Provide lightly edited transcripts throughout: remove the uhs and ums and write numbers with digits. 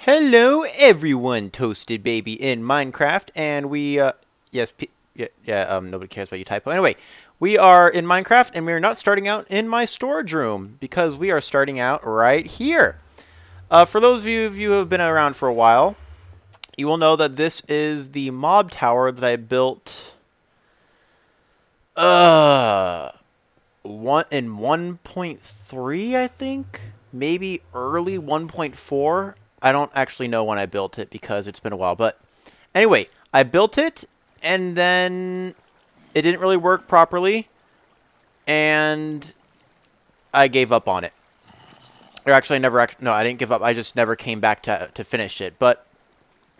Hello everyone, Toasted Baby in Minecraft, and nobody cares about you typo. Anyway, we are in Minecraft, and we are not starting out in my storage room, because we are starting out right here. For those of you who have been around for a while, you will know that this is the mob tower that I built, in 1.3, I think? Maybe early 1.4? I don't actually know when I built it because it's been a while. But anyway, I built it, and then it didn't really work properly, and I gave up on it. Or actually, I didn't give up. I just never came back to finish it. But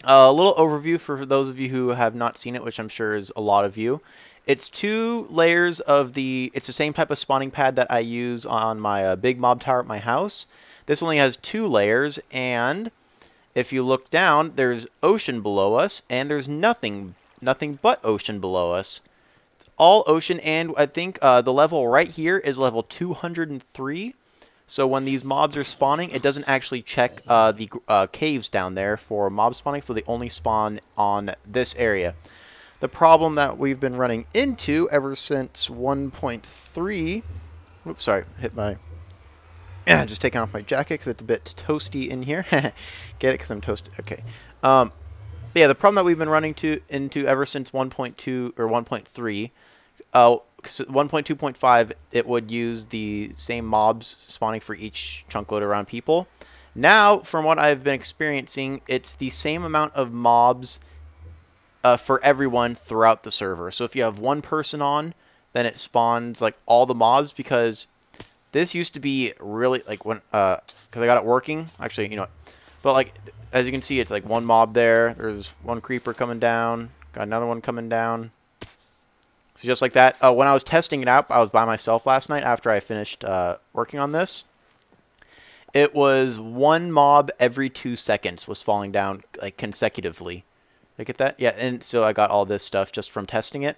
a little overview for those of you who have not seen it, which I'm sure is a lot of you. It's two layers of it's the same type of spawning pad that I use on my big mob tower at my house. This only has two layers, and if you look down, there's ocean below us, and there's nothing but ocean below us. It's all ocean, and I think the level right here is level 203. So when these mobs are spawning, it doesn't actually check the caves down there for mob spawning, so they only spawn on this area. The problem that we've been running into ever since 1.3... Oops, sorry, hit my... just taking off my jacket because it's a bit toasty in here. Get it? Because I'm toasted. Okay. Yeah, the problem that we've been running into ever since 1.2 or 1.3... 1.2.5, it would use the same mobs spawning for each chunk load around people. Now, from what I've been experiencing, it's the same amount of mobs for everyone throughout the server. So if you have one person on, then it spawns like all the mobs, because this used to be really like when because I got it working. Actually, you know, but like as you can see, it's like one mob there. There's one creeper coming down. Got another one coming down. So just like that. When I was testing it out, I was by myself last night after I finished working on this. It was one mob every 2 seconds was falling down like consecutively. Look at that. Yeah, and so I got all this stuff just from testing it.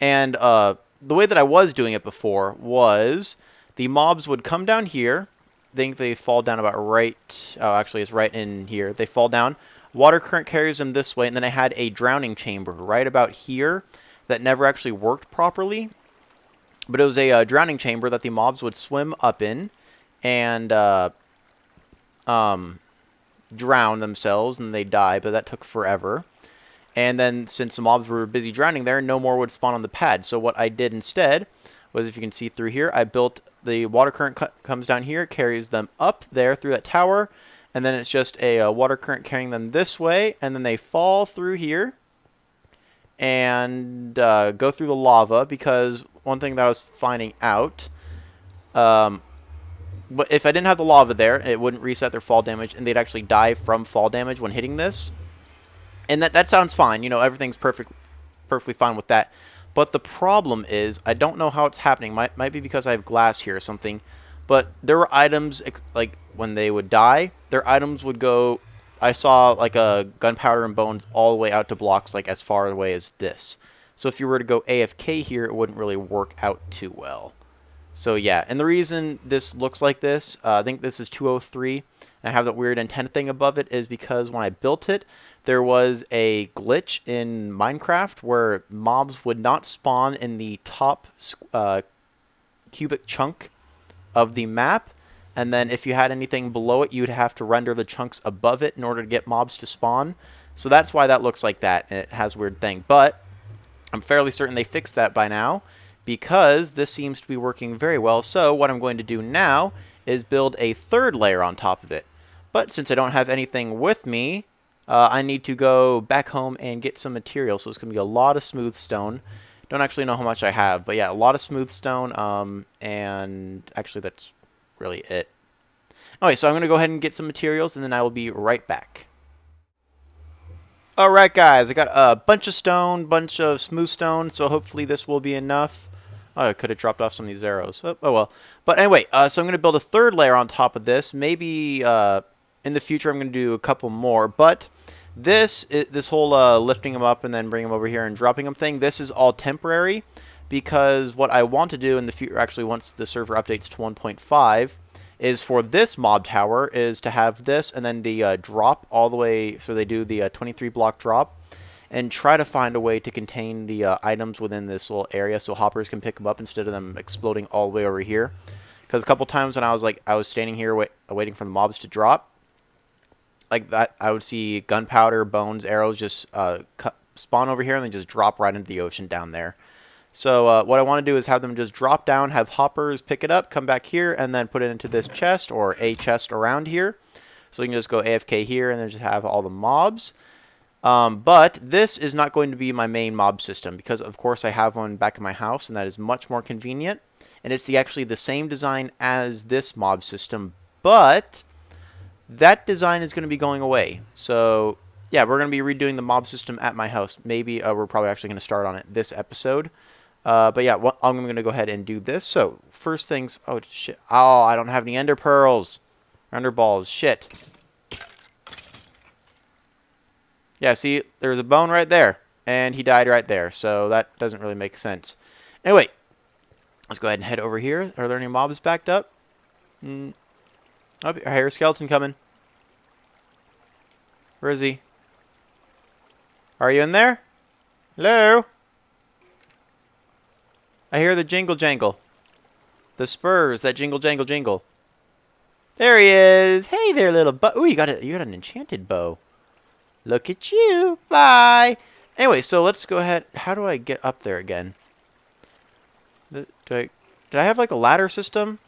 And the way that I was doing it before was the mobs would come down here. I think they fall down about right... Oh, actually, it's right in here. They fall down. Water current carries them this way, and then I had a drowning chamber right about here that never actually worked properly. But it was a drowning chamber that the mobs would swim up in and drown themselves, and they die, but that took forever. And then since the mobs were busy drowning there, no more would spawn on the pad. So what I did instead was, if you can see through here, I built the water current comes down here, carries them up there through that tower, and then it's just a water current carrying them this way, and then they fall through here and go through the lava, because one thing that I was finding out, but if I didn't have the lava there, it wouldn't reset their fall damage, and they'd actually die from fall damage when hitting this. And that sounds fine. You know, everything's perfectly fine with that. But the problem is, I don't know how it's happening. Might be because I have glass here or something. But there were items, like, when they would die, their items would go... I saw, like, a gunpowder and bones all the way out to blocks, like, as far away as this. So if you were to go AFK here, it wouldn't really work out too well. So, yeah. And the reason this looks like this, I think this is 203, and I have that weird antenna thing above it, is because when I built it, there was a glitch in Minecraft where mobs would not spawn in the top cubic chunk of the map, and then if you had anything below it, you'd have to render the chunks above it in order to get mobs to spawn. So that's why that looks like that, and it has a weird thing. But I'm fairly certain they fixed that by now, because this seems to be working very well. So what I'm going to do now is build a third layer on top of it. But since I don't have anything with me, I need to go back home and get some material. So it's going to be a lot of smooth stone. Don't actually know how much I have, but yeah, a lot of smooth stone. And actually, that's really it. Okay, so I'm going to go ahead and get some materials, and then I will be right back. Alright, guys, I got a bunch of stone, bunch of smooth stone, so hopefully this will be enough. Oh, I could have dropped off some of these arrows. Oh well. But anyway, so I'm going to build a third layer on top of this. Maybe in the future I'm going to do a couple more, but this whole lifting them up and then bringing them over here and dropping them thing, this is all temporary, because what I want to do in the future, actually once the server updates to 1.5, is for this mob tower is to have this and then the drop all the way, so they do the 23 block drop, and try to find a way to contain the items within this little area so hoppers can pick them up instead of them exploding all the way over here. Because a couple times when I was standing here waiting for the mobs to drop, like that, I would see gunpowder, bones, arrows just spawn over here and then just drop right into the ocean down there. So what I want to do is have them just drop down, have hoppers pick it up, come back here, and then put it into this chest or a chest around here. So we can just go AFK here and then just have all the mobs. But this is not going to be my main mob system because, of course, I have one back in my house, and that is much more convenient. And it's actually the same design as this mob system, but that design is going to be going away. So, yeah, we're going to be redoing the mob system at my house. Maybe we're probably actually going to start on it this episode. But, yeah, I'm going to go ahead and do this. So, first things... Oh, shit. Oh, I don't have any ender pearls. Ender balls. Shit. Yeah, see, there's a bone right there, and he died right there, so that doesn't really make sense. Anyway, let's go ahead and head over here. Are there any mobs backed up? Oh, I hear a skeleton coming. Where is he? Are you in there? Hello? I hear the jingle jangle. The spurs that jingle jangle jingle. There he is. Hey there, little bow. Ooh, you got an enchanted bow. Look at you. Bye. Anyway, so let's go ahead. How do I get up there again? Did I have like a ladder system?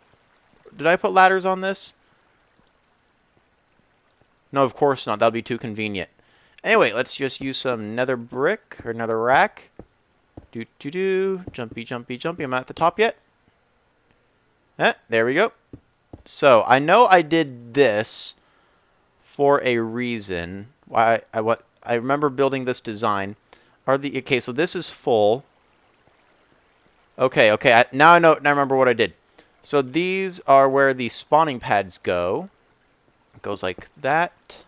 Did I put ladders on this? No, of course not. That would be too convenient. Anyway, let's just use some nether brick or nether rack. Jumpy, jumpy, jumpy. Am I at the top yet? There we go. So, I know I did this for a reason. I remember building this design. Okay, so this is full. Okay. Now I remember what I did. So these are where the spawning pads go. It goes like that.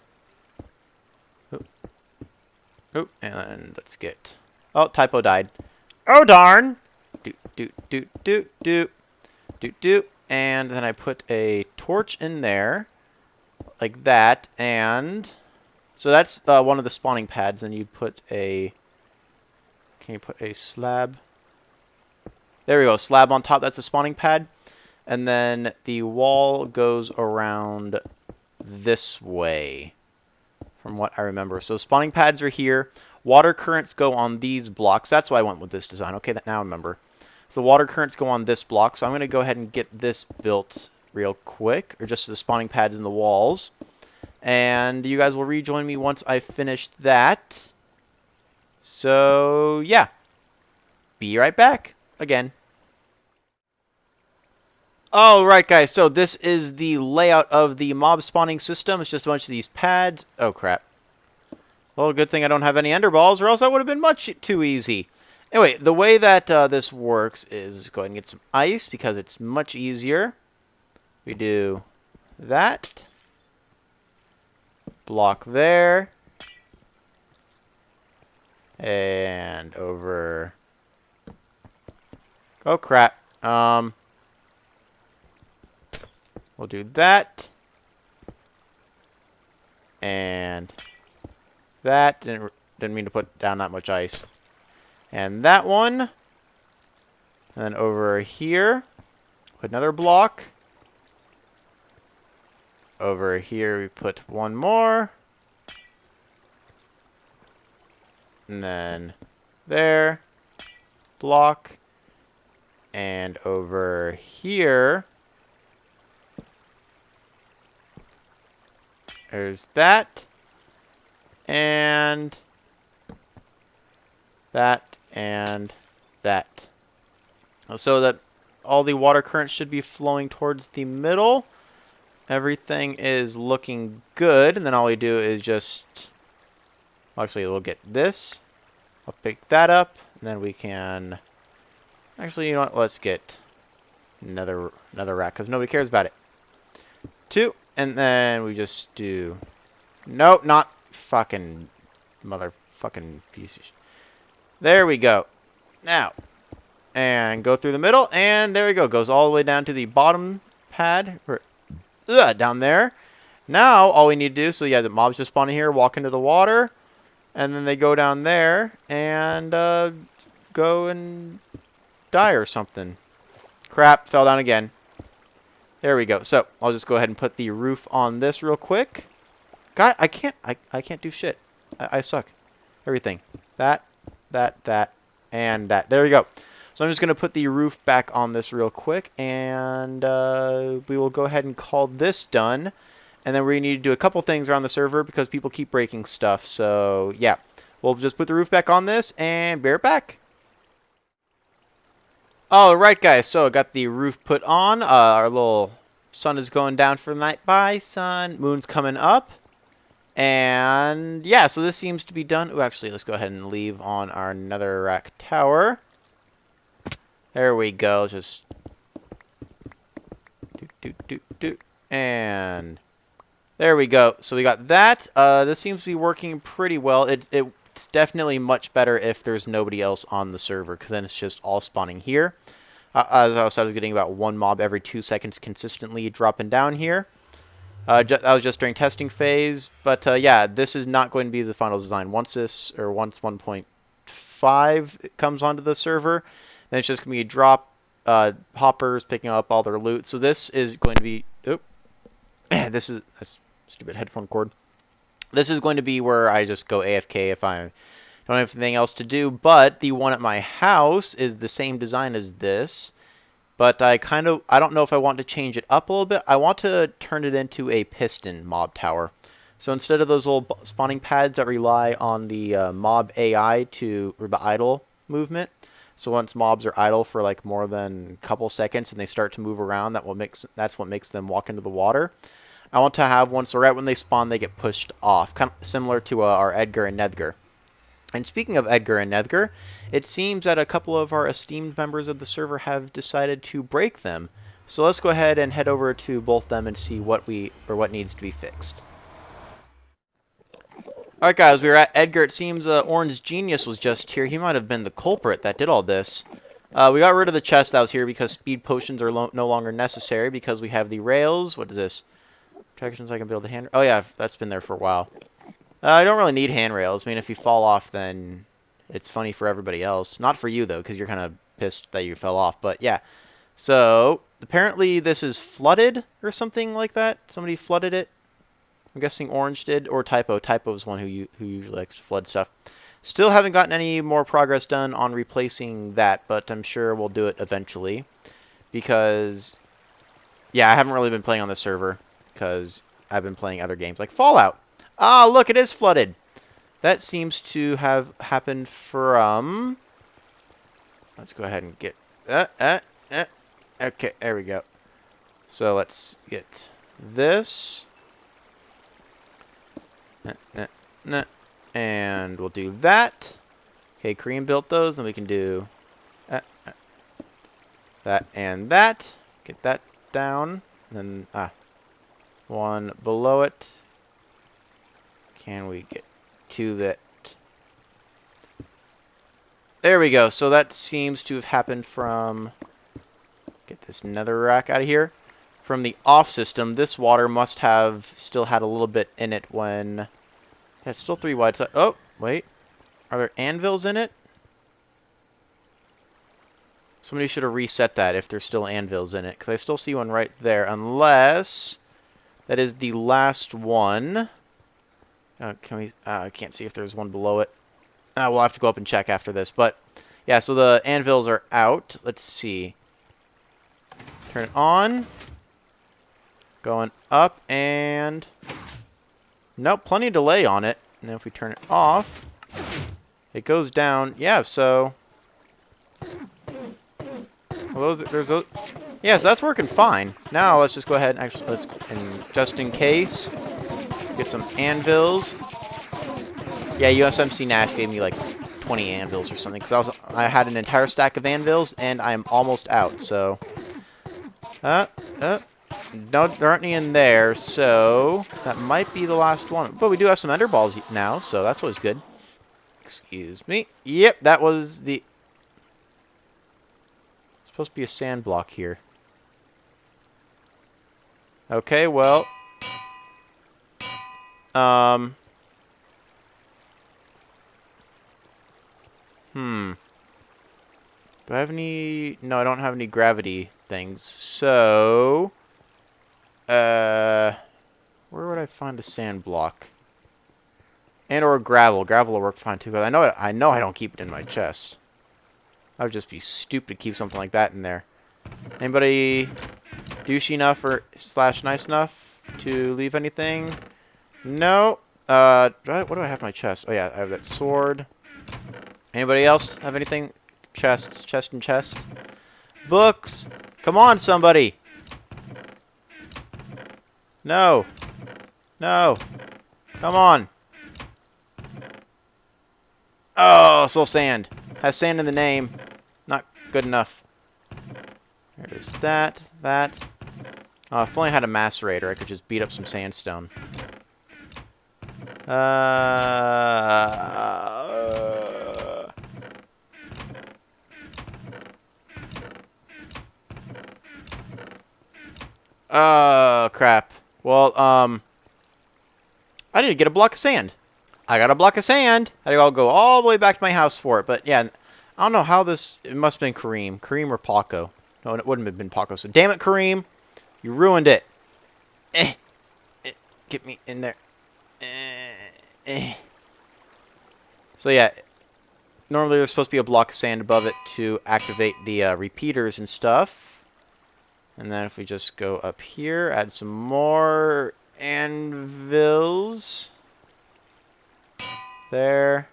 Oh, and let's get... Oh, typo died. Oh, darn! And then I put a torch in there. Like that, and... So that's one of the spawning pads, and you put a... Can you put a slab? There we go, slab on top, that's a spawning pad. And then the wall goes around this way, from what I remember. So spawning pads are here. Water currents go on these blocks. That's why I went with this design. Okay, now I remember. So water currents go on this block, so I'm going to go ahead and get this built real quick, or just the spawning pads in the walls. And you guys will rejoin me once I finish that. So, yeah. Be right back again. Alright, guys. So, this is the layout of the mob spawning system. It's just a bunch of these pads. Oh, crap. Well, good thing I don't have any ender balls, or else that would have been much too easy. Anyway, the way that this works is go ahead and get some ice, because it's much easier. We do that. Block there. And over. Oh, crap. We'll do that. And that. Didn't mean to put down that much ice. And that one. And then over here. Put another block. Over here we put one more. And then there. Block. And over here. There's that. And that. And that. So that all the water currents should be flowing towards the middle. Everything is looking good, and then all we do is just... Actually, we'll get this. I'll pick that up, and then we can... Actually, you know what? Let's get another rack, because nobody cares about it. 2, and then we just do... No, not fucking motherfucking piece of shit. There we go. Now, and go through the middle, and there we go. Goes all the way down to the bottom pad. down there. Now, all we need to do, so yeah, the mobs just spawn in here, walk into the water, and then they go down there and go and die or something. Crap, fell down again. There we go. So, I'll just go ahead and put the roof on this real quick. God, I can't do shit. I suck. Everything. That, and that. There we go. So I'm just going to put the roof back on this real quick, and we will go ahead and call this done. And then we need to do a couple things around the server because people keep breaking stuff. So, yeah. We'll just put the roof back on this and bear it back. Alright, guys. So, I got the roof put on. Our little sun is going down for the night. Bye, sun. Moon's coming up. And, yeah, so this seems to be done. Oh, actually, let's go ahead and leave on our netherrack tower. There we go. Just... And... There we go. So we got that. This seems to be working pretty well. It's definitely much better if there's nobody else on the server, because then it's just all spawning here. As I was getting about one mob every 2 seconds consistently dropping down here. That was just during testing phase. But yeah, this is not going to be the final design. Once 1.5 comes onto the server, then it's just going to be drop hoppers picking up all their loot. So this is going to be... That's stupid headphone cord. This is going to be where I just go AFK if I don't have anything else to do. But the one at my house is the same design as this. But I don't know if I want to change it up a little bit. I want to turn it into a piston mob tower. So instead of those little spawning pads that rely on the mob AI or the idle movement. So once mobs are idle for like more than a couple seconds and they start to move around, that's what makes them walk into the water. I want to have one so right when they spawn, they get pushed off, kind of similar to our Edgar and Negar. And speaking of Edgar and Edgar, it seems that a couple of our esteemed members of the server have decided to break them. So let's go ahead and head over to both them and see what needs to be fixed. Alright guys, we were at Edgar. It seems Orange Genius was just here. He might have been the culprit that did all this. We got rid of the chest that was here because speed potions are no longer necessary because we have the rails. What is this? Protections I can build a hand... Oh yeah, that's been there for a while. I don't really need handrails. I mean, if you fall off, then it's funny for everybody else. Not for you, though, because you're kind of pissed that you fell off. But yeah. So, apparently this is flooded or something like that. Somebody flooded it. I'm guessing Orange did, or Typo. Typo is one who usually likes to flood stuff. Still haven't gotten any more progress done on replacing that, but I'm sure we'll do it eventually. Because, yeah, I haven't really been playing on the server. Because I've been playing other games like Fallout. Ah, look, it is flooded. That seems to have happened from... Let's go ahead and get... Okay, there we go. So let's get this. And we'll do that. Okay, Korean built those, and we can do that and that. Get that down. And then, one below it. Can we get to that? There we go. So that seems to have happened from... Get this netherrack out of here. From the off system, this water must have still had a little bit in it when... Yeah, it's still 3 wide. Oh, wait. Are there anvils in it? Somebody should have reset that if there's still anvils in it. Because I still see one right there. Unless... That is the last one. Can we... I can't see if there's one below it. We'll have to go up and check after this. But, yeah, so the anvils are out. Let's see. Turn it on. Going up and... Nope, plenty of delay on it. And then if we turn it off, it goes down. Yeah, so... Well, there's a... Yeah, so that's working fine. Now let's just go ahead and actually and just in case, get some anvils. Yeah, USMC Nash gave me like 20 anvils or something because I had an entire stack of anvils and I'm almost out. So, no, there aren't any in there. So that might be the last one. But we do have some ender balls now, so that's always good. Excuse me. Yep, that was the. Supposed to be a sand block here. Okay, well. Do I have any... No, I don't have any gravity things. So... where would I find a sand block? And or gravel. Gravel will work fine too. I know I don't keep it in my chest. I would just be stupid to keep something like that in there. Anybody douchey enough or slash nice enough to leave anything? No. What do I have in my chest? Oh yeah, I have that sword. Anybody else have anything? Chests, chest and chest. Books. Come on, somebody. No. No. Come on. Oh, soul sand. Has sand in the name. Not good enough. There's that. That. Oh, if only I had a macerator, I could just beat up some sandstone. Oh, crap. Well, I need to get a block of sand. I got a block of sand. I'll go all the way back to my house for it. But, yeah, I don't know how this... It must have been Kareem. Kareem or Paco. No, it wouldn't have been Paco. So, damn it, Kareem. You ruined it. Get me in there. So, yeah. Normally, there's supposed to be a block of sand above it to activate the repeaters and stuff. And then if we just go up here, add some more anvils. There,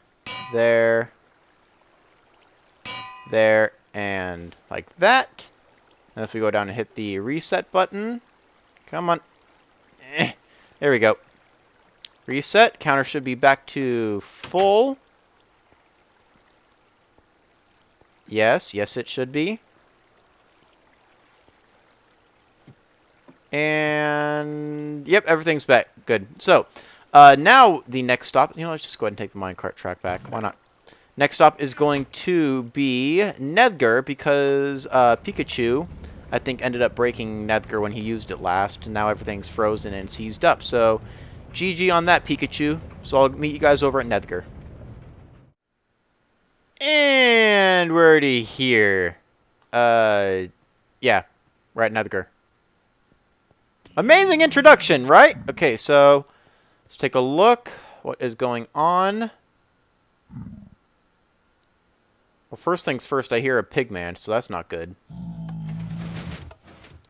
there, there, and like that. And if we go down and hit the reset button, come on. There we go. Reset. Counter should be back to full. Yes, yes it should be. And, yep, everything's back. Good. So, now the next stop, let's just go ahead and take the minecart track back. Why not? Next stop is going to be Negar because Pikachu, I think, ended up breaking Negar when he used it last. And now everything's frozen and seized up. So, GG on that, Pikachu. So, I'll meet you guys over at Negar. And we're already here. Yeah, we're at Negar. Amazing introduction, right? Okay, so let's take a look. What is going on? Well, first things first, I hear a pigman, so that's not good.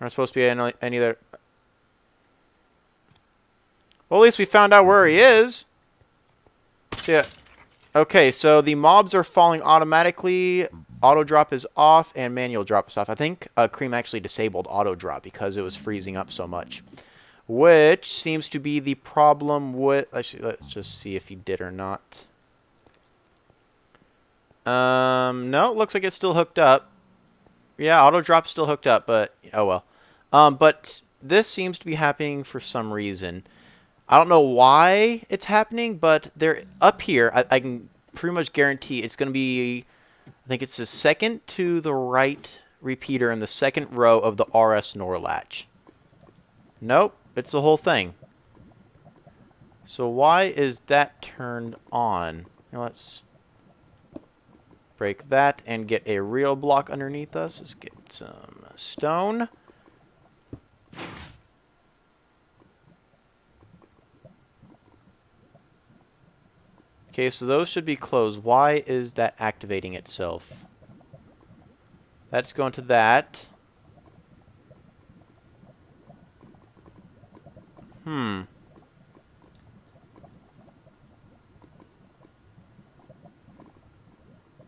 Not supposed to be any other... Well, at least we found out where he is. So, yeah. Okay, so the mobs are falling automatically. Auto drop is off, and manual drop is off. I think Cream actually disabled auto drop because it was freezing up so much. Which seems to be the problem with... Actually, let's just see if he did or not. No, it looks like it's still hooked up. Yeah, auto drop's still hooked up, but... Oh, well. But this seems to be happening for some reason. I don't know why it's happening, but they're up here. I can pretty much guarantee it's going to be... I think it's the second to the right repeater in the second row of the RS NOR latch. Nope, it's the whole thing. So why is that turned on? Now let's break that and get a real block underneath us. Let's get some stone. Okay, so those should be closed. Why is that activating itself? That's going to that.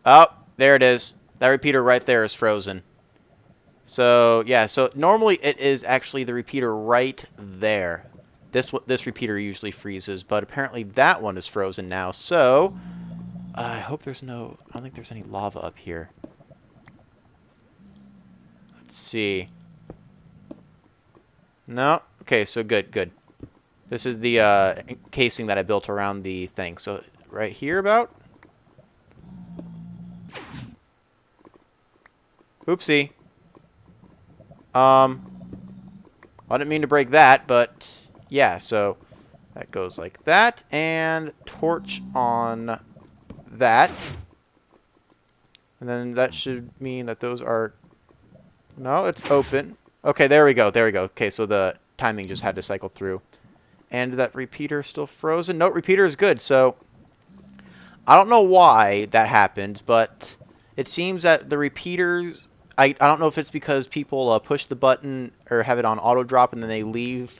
Oh, there it is. That repeater right there is frozen. So, yeah, so normally it is actually the repeater right there. This repeater usually freezes, but apparently that one is frozen now. So, I hope there's no... I don't think there's any lava up here. Let's see. No? Okay, so good, good. This is the casing that I built around the thing. So, right here about? Oopsie. Oh, I didn't mean to break that, but yeah, so that goes like that. And torch on that. And then that should mean that those are... No, it's open. Okay, there we go. There we go. Okay, so the timing just had to cycle through. And that repeater is still frozen. No, repeater is good. So I don't know why that happened, but it seems that the repeaters... I don't know if it's because people push the button or have it on auto drop and then they leave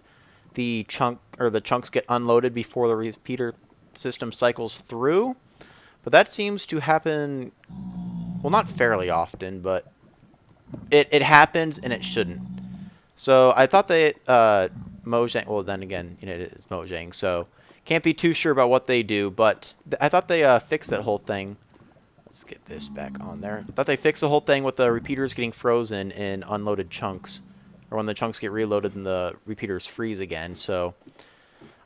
the chunk, or the chunks get unloaded before the repeater system cycles through. But that seems to happen, well, not fairly often, but it happens and it shouldn't. So I thought they Mojang, well then again, you know, it is Mojang, so can't be too sure about what they do, but I thought they fixed that whole thing. Let's get this back on there. I thought they fixed the whole thing with the repeaters getting frozen in unloaded chunks, or when the chunks get reloaded and the repeaters freeze again. So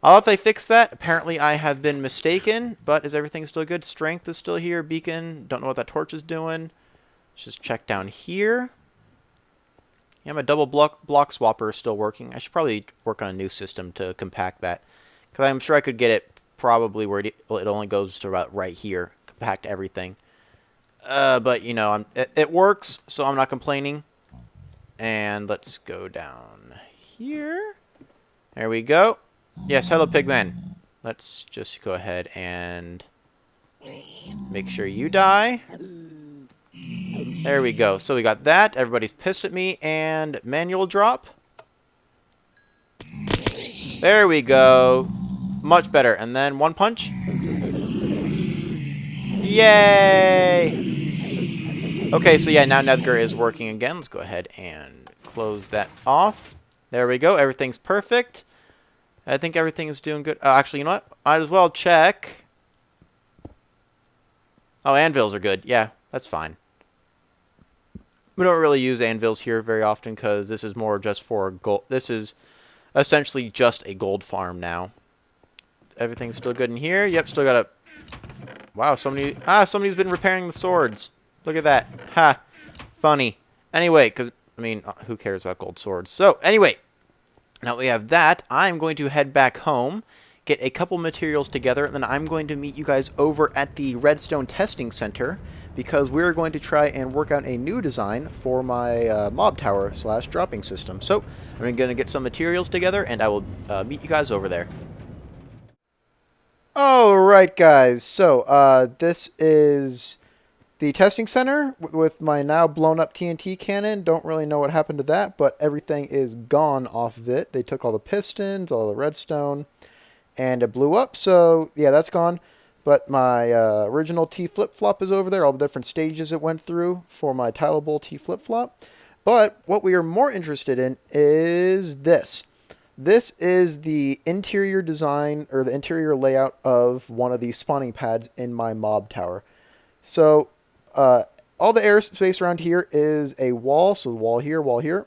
I thought they fixed that. Apparently I have been mistaken, but is everything still good? Strength is still here. Beacon, don't know what that torch is doing. Let's just check down here. Yeah, my double block swapper is still working. I should probably work on a new system to compact that, because I'm sure I could get it probably where it only goes to about right here, compact everything. But you know, it works, so I'm not complaining. And let's go down here. There we go. Yes, hello, Pigman. Let's just go ahead and make sure you die. There we go. So we got that. Everybody's pissed at me. And manual drop. There we go. Much better. And then one punch. Yay! Okay, so yeah, now Edgar is working again. Let's go ahead and close that off. There we go. Everything's perfect. I think everything is doing good. Actually, you know what? Might as well check. Oh, anvils are good. Yeah, that's fine. We don't really use anvils here very often because this is more just for gold. This is essentially just a gold farm now. Everything's still good in here. Yep, still got a... Wow, somebody's been repairing the swords. Look at that. Ha. Funny. Anyway, because, I mean, who cares about gold swords? So, anyway, now that we have that, I'm going to head back home, get a couple materials together, and then I'm going to meet you guys over at the Redstone Testing Center, because we're going to try and work out a new design for my mob tower / dropping system. So, I'm going to get some materials together, and I will meet you guys over there. Alright, guys. So, this is the testing center with my now blown up TNT cannon. Don't really know what happened to that, but everything is gone off of it. They took all the pistons, all the redstone, and it blew up. So yeah, that's gone. But my original T flip-flop is over there, all the different stages it went through for my tileable T flip-flop. But what we are more interested in is this. This is the interior design, or the interior layout of one of these spawning pads in my mob tower. So all the airspace around here is a wall, so the wall here, wall here.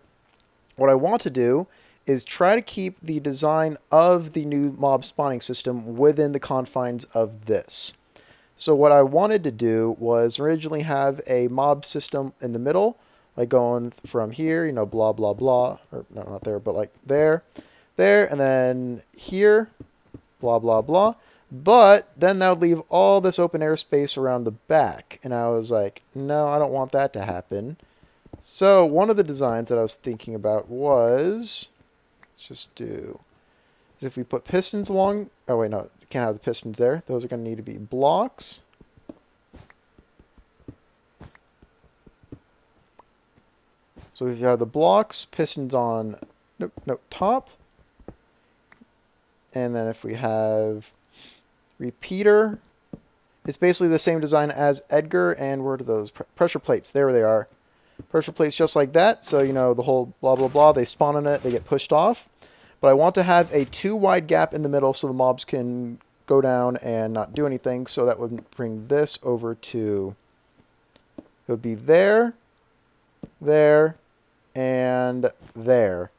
What I want to do is try to keep the design of the new mob spawning system within the confines of this. So what I wanted to do was originally have a mob system in the middle, like going from here, you know, blah, blah, blah, or no, not there, but like there, and then here, blah, blah, blah. But then that would leave all this open airspace around the back. And I was like, no, I don't want that to happen. So one of the designs that I was thinking about was, let's just do, if we put pistons along, oh wait, no, can't have the pistons there. Those are going to need to be blocks. So if you have the blocks, pistons on, nope, top. And then if we have repeater, it's basically the same design as Edgar, and where are those pressure plates? There they are. Pressure plates just like that, so you know the whole blah blah blah, they spawn on it, they get pushed off. But I want to have a 2 wide gap in the middle so the mobs can go down and not do anything, so that would bring this over to, it would be there, there, and there.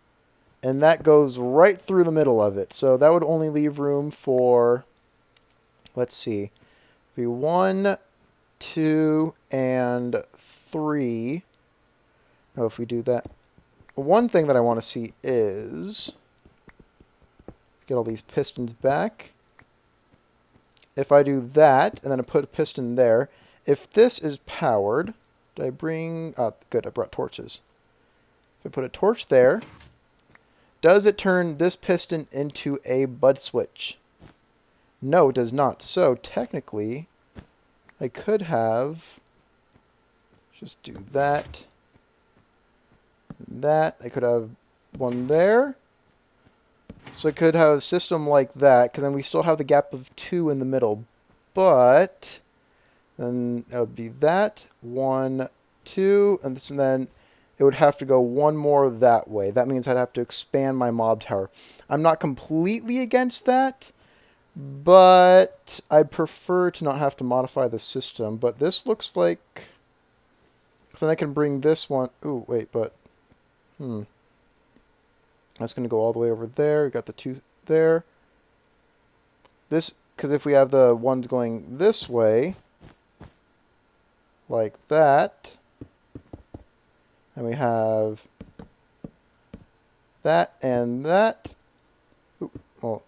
And that goes right through the middle of it. So that would only leave room for, let's see, be 1, 2, and 3. Oh, if we do that. one thing that I want to see is get all these pistons back. If I do that, and then I put a piston there, if this is powered, did I bring... Oh, good, I brought torches. If I put a torch there, does it turn this piston into a bud switch? No, it does not. So, technically, I could have... Just do that. That. I could have one there. So I could have a system like that, because then we still have the gap of 2 in the middle. But then it would be that, 1, 2, and then it would have to go one more that way. That means I'd have to expand my mob tower. I'm not completely against that, but I'd prefer to not have to modify the system. But this looks like... Then I can bring this one... Ooh, wait, but... That's going to go all the way over there. We got the 2 there. This, because if we have the ones going this way, like that, and we have that and that. Ooh, well,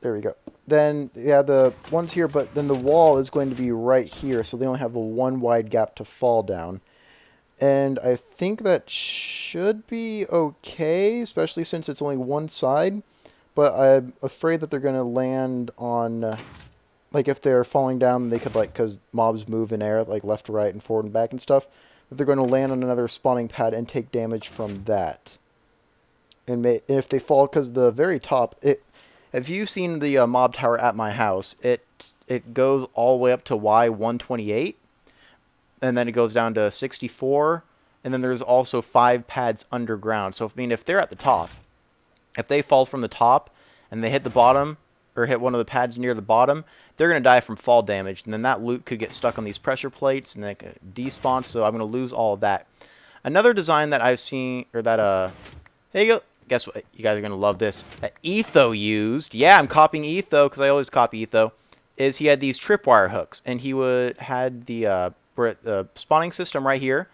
there we go. Then, yeah, the ones here, but then the wall is going to be right here, so they only have a 1 wide gap to fall down. And I think that should be okay, especially since it's only one side. But I'm afraid that they're going to land on, like, if they're falling down, they could, like, because mobs move in air, like, left to right and forward and back and stuff, that they're going to land on another spawning pad and take damage from that. And if they fall, because the very top, if you've seen the mob tower at my house, it goes all the way up to Y128. And then it goes down to 64, and then there's also 5 pads underground. So, if they're at the top, if they fall from the top, and they hit the bottom, or hit one of the pads near the bottom, they're going to die from fall damage, and then that loot could get stuck on these pressure plates, and then it could despawn, so I'm going to lose all of that. Another design that I've seen, or that, here you go, guess what, you guys are going to love this, that Etho used, yeah, I'm copying Etho, because I always copy Etho, is he had these tripwire hooks, and he had the, spawning system right here,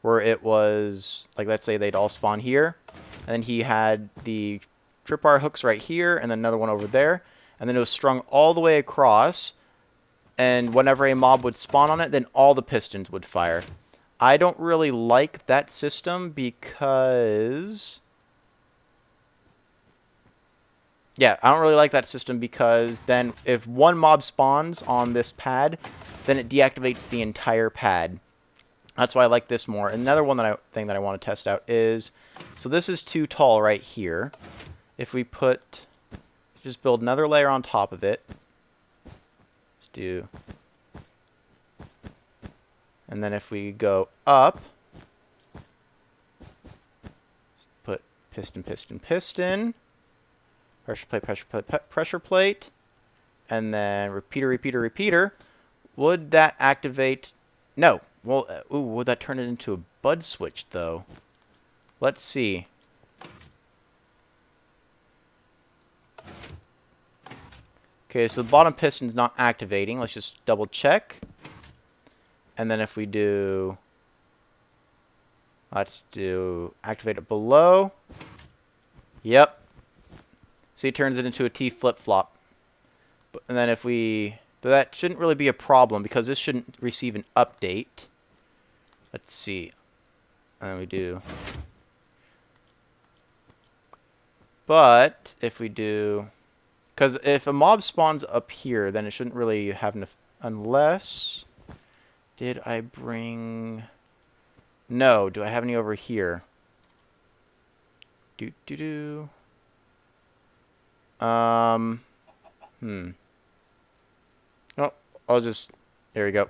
where it was, like, let's say they'd all spawn here, and then he had the tripwire hooks right here, and then another one over there, and then it was strung all the way across, and whenever a mob would spawn on it, then all the pistons would fire. I don't really like that system because... Yeah, I don't really like that system because then if one mob spawns on this pad, then it deactivates the entire pad. That's why I like this more. Another thing that I want to test out is, so this is too tall right here. If we just build another layer on top of it. Let's do, and then if we go up, let's put piston, piston, piston. Pressure plate, pressure plate, pressure plate, and then repeater, repeater, repeater. Would that activate? No. Well, ooh, would that turn it into a bud switch, though? Let's see. Okay, so the bottom piston's not activating. Let's just double check. And then if we do... Let's do... Activate it below. Yep. See, it turns it into a T flip-flop. And then if we... But that shouldn't really be a problem because this shouldn't receive an update. Let's see. And we do... But if we do... Because if a mob spawns up here, then it shouldn't really have enough... Unless... Did I bring... No. Do I have any over here? Do-do-do... Oh, I'll just... There we go.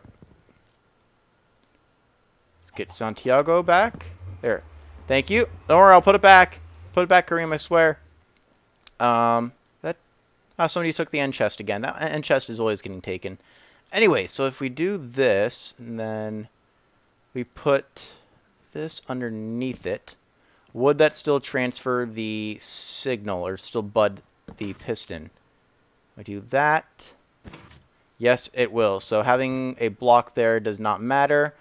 Let's get Santiago back. There. Thank you. Don't worry, I'll put it back. Put it back, Kareem, I swear. Somebody took the end chest again. That end chest is always getting taken. Anyway, so if we do this, and then we put this underneath it, would that still transfer the signal, or still bud the piston? I do that. Yes, it will. So having a block there does not matter.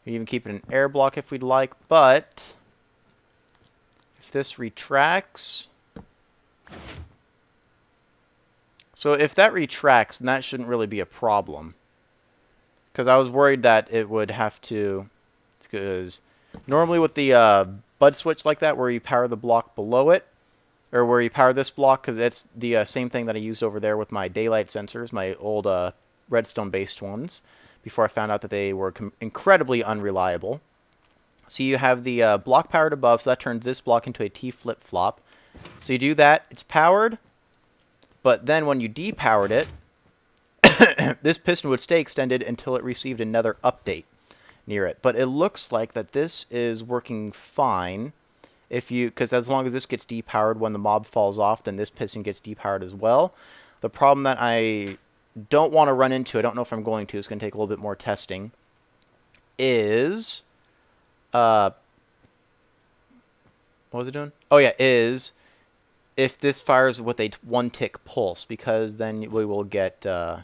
You can even keep it an air block if we'd like, but this retracts... So if that retracts, then that shouldn't really be a problem. Because I was worried that it would have to... Because normally with the bud switch like that, where you power the block below it, or where you power this block, because it's the same thing that I used over there with my daylight sensors, my old redstone-based ones, before I found out that they were incredibly unreliable. So you have the block powered above, so that turns this block into a T flip-flop. So you do that, it's powered, but then when you depowered it, this piston would stay extended until it received another update near it. But it looks like that this is working fine. Because as long as this gets depowered when the mob falls off, then this piston gets depowered as well. The problem that I don't want to run into, I don't know if I'm going to, it's going to take a little bit more testing, is... what was it doing? Oh yeah, is if this fires with a 1-tick pulse, because then we will get... here,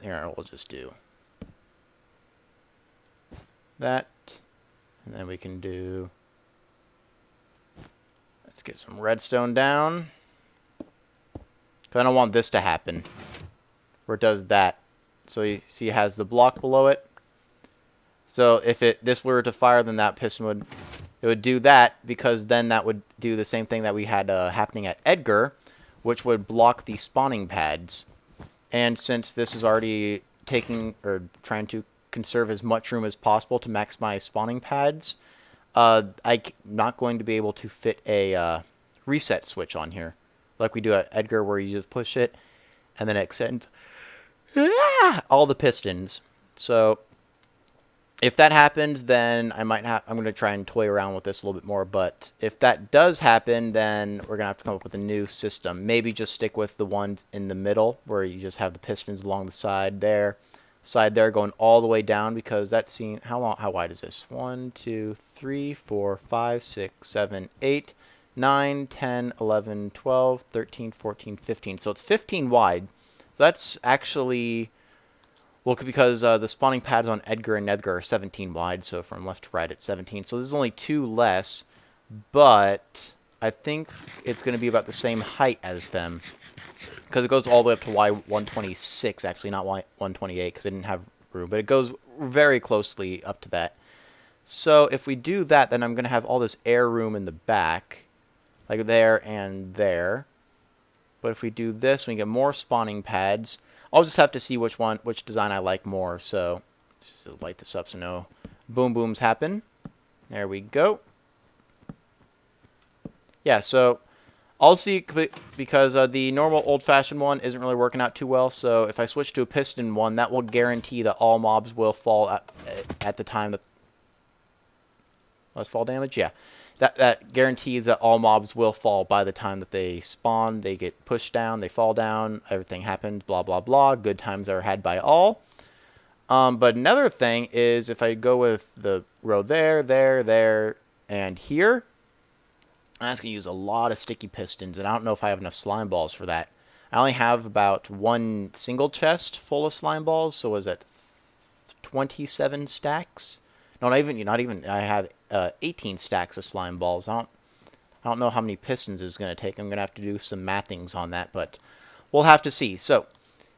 we'll just do that, and then we can do... Let's get some redstone down. Because I don't want this to happen, where it does that. So you see it has the block below it. So if this were to fire, then that piston would do that, because then that would do the same thing that we had happening at Edgar, which would block the spawning pads. And since this is already trying to conserve as much room as possible to maximize spawning pads, I'm not going to be able to fit a reset switch on here, like we do at Edgar, where you just push it, and then it extends all the pistons. So if that happens, then I'm going to try and toy around with this a little bit more. But if that does happen, then we're going to have to come up with a new system. Maybe just stick with the ones in the middle, where you just have the pistons along the side there, going all the way down, because that scene... How wide is this? 1, 2, 3, 4, 5, 6, 7, 8, 9, 10, 11, 12, 13, 14, 15. So it's 15 wide. That's actually... Well, because the spawning pads on Edgar and Negar are 17 wide, so from left to right it's 17. So there's only 2 less, but I think it's going to be about the same height as them. Because it goes all the way up to Y126, actually, not Y128, because I didn't have room. But it goes very closely up to that. So if we do that, then I'm going to have all this air room in the back, like there and there. But if we do this, we get more spawning pads. I'll just have to see which design I like more. So just light this up so no boom booms happen. There we go. Yeah, so I'll see, because the normal old-fashioned one isn't really working out too well. So if I switch to a piston one, that will guarantee that all mobs will fall at the time that... Let's fall damage? Yeah. That guarantees that all mobs will fall by the time that they spawn. They get pushed down, they fall down, everything happens, blah, blah, blah. Good times are had by all. But another thing is, if I go with the row there, and here, I'm just going to use a lot of sticky pistons, and I don't know if I have enough slime balls for that. I only have about 1 single chest full of slime balls, so is that 27 stacks? No, not even. I have 18 stacks of slime balls. I don't know how many pistons it's going to take. I'm going to have to do some mathings on that, but we'll have to see. So,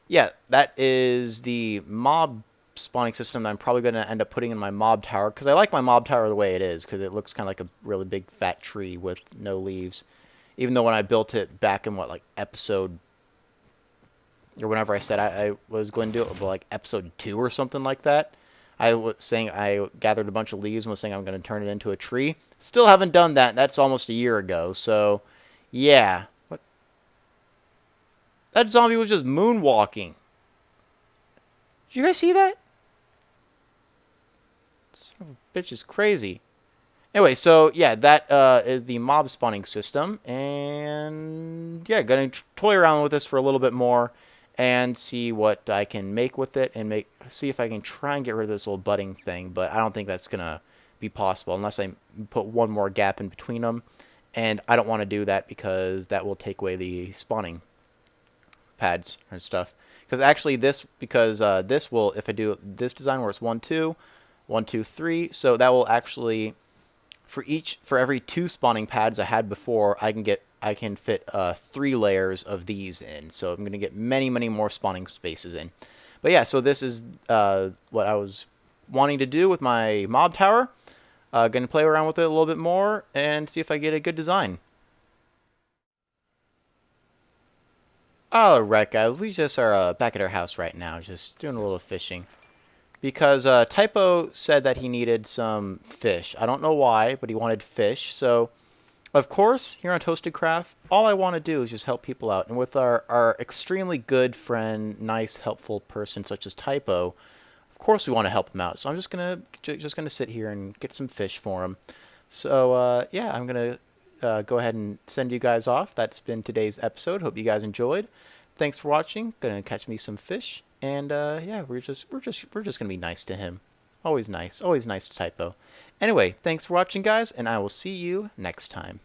yeah, that is the mob spawning system that I'm probably going to end up putting in my mob tower, because I like my mob tower the way it is, because it looks kind of like a really big fat tree with no leaves. Even though when I built it back in, episode... or whenever I said I was going to do it, like episode 2 or something like that, I was saying I gathered a bunch of leaves and was saying I'm going to turn it into a tree. Still haven't done that. That's almost a year ago. So, yeah. What? That zombie was just moonwalking. Did you guys see that? Son of a bitch is crazy. Anyway, so, yeah, that is the mob spawning system. And, yeah, going to toy around with this for a little bit more and see what I can make with it, and see if I can try and get rid of this little budding thing. But I don't think that's going to be possible unless I put one more gap in between them. And I don't want to do that, because that will take away the spawning pads and stuff. Because actually this will, if I do this design where it's 1, 2, 1, 2, 3, so that will actually for every 2 spawning pads I had before, I can fit 3 layers of these in. So I'm gonna get many more spawning spaces in. But yeah, so this is what I was wanting to do with my mob tower. Gonna play around with it a little bit more and see if I get a good design. Alright guys, we just are back at our house right now, just doing a little fishing. Because Typo said that he needed some fish. I don't know why, but he wanted fish. So, of course, here on Toasted Craft, all I want to do is just help people out. And with our extremely good friend, nice, helpful person such as Typo, of course we want to help him out. So I'm just gonna sit here and get some fish for him. So yeah, I'm gonna go ahead and send you guys off. That's been today's episode. Hope you guys enjoyed. Thanks for watching. Gonna catch me some fish. And yeah, we're just gonna be nice to him. Always nice to Typo. Anyway, thanks for watching, guys, and I will see you next time.